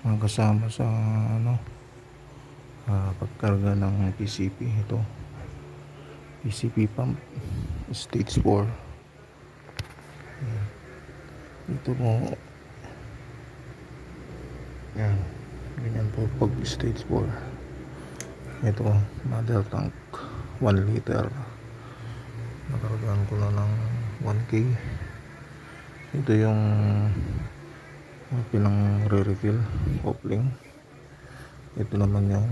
mga kasama sa pagkarga ng PCP. Ito PCP pump stage 4. Ito po yan, ganyan po pag stage 4. Ito model tank 1 liter, nakargaan ko na ng 1K. Ito yung pinang re-refill coupling. Ito naman yung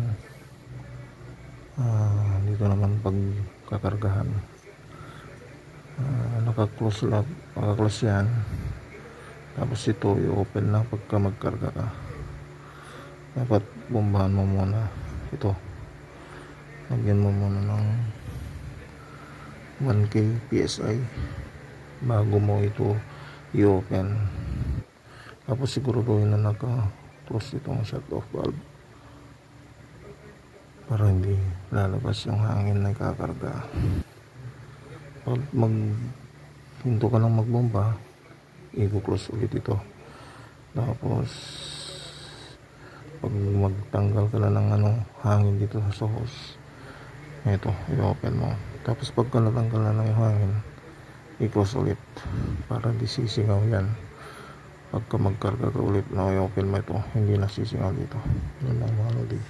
dito naman pag kakargahan, naka-close yan. Tapos ito i-open na pagka magkarga ka. Dapat bombahan mo muna ito, lagyan mo muna ng 1K PSI bago mo ito i-open. Tapos siguraduhin na naka-close itong shut off valve para hindi lalabas yung hangin na ikakarga. Pag hinto ka lang magbomba, i-close ulit ito. Tapos pag magtanggal ka na ng hangin dito sa hose, ito i-open mo. Tapos pagka natanggal na yung hangin, i-close ulit para di sisingaw yan. Pagka magkarga ka ulit na i-open mo ito, hindi na sisingaw dito. Yun lang mga lodi.